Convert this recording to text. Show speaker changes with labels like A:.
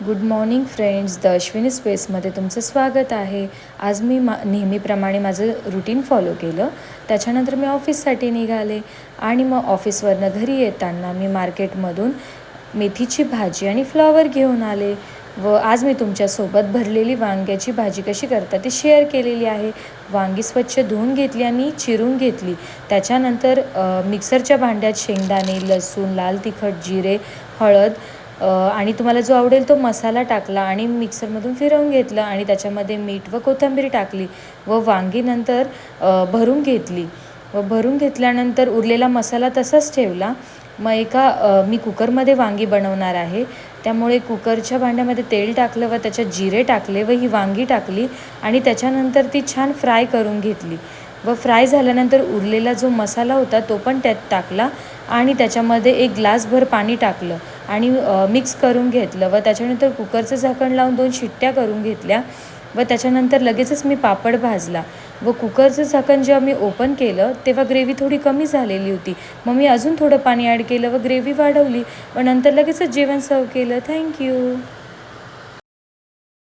A: Good morning friends, the Ashwini स्पेसमध्ये तुमचं स्वागत आहे. आज मी नेहमीप्रमाणे माझं रुटीन फॉलो केलं. त्याच्यानंतर मी ऑफिससाठी निघाले आणि मग ऑफिसवरनं घरी येताना मी मार्केटमधून मेथीची भाजी आणि फ्लॉवर घेऊन आले व आज मी तुमच्यासोबत भरलेली वांग्याची भाजी कशी करतात ती शेअर केलेली आहे. वांगी स्वच्छ धुवून घेतली आणि चिरून घेतली. त्याच्यानंतर मिक्सरच्या भांड्यात शेंगदाणे, लसूण, लाल तिखट, जिरे, हळद आणि तुम्हाला जो आवडेल तो मसाला टाकला आणि मिक्सरमधून फिरवून घेतलं आणि त्याच्यामध्ये मीठ व कोथिंबीर टाकली व वांगी नंतर भरून घेतली व भरून घेतल्यानंतर उरलेला मसाला तसाच ठेवला. मग मी कुकरमध्ये वांगी बनवणार आहे, त्यामुळे कुकरच्या भांड्यामध्ये तेल टाकलं व त्याच्यात जिरे टाकले व ही वांगी टाकली आणि त्याच्यानंतर ती छान फ्राय करून घेतली व फ्राय झाल्यानंतर उरलेला जो मसाला होता तो पण त्यात टाकला आणि त्याच्यामध्ये एक ग्लासभर पाणी टाकलं आणि मिक्स करून घेतलं व त्याच्यानंतर कुकरचं झाकण लावून 2 शिट्ट्या करून घेतल्या व त्याच्यानंतर लगेचच मी पापड भाजला व कुकरचं झाकण जेव्हा मी ओपन केलं तेव्हा ग्रेव्ही थोडी कमी झालेली होती. मग मी अजून थोडं पाणी ॲड केलं व ग्रेव्ही वाढवली व नंतर लगेचच जेवण सर्व केलं. थँक्यू.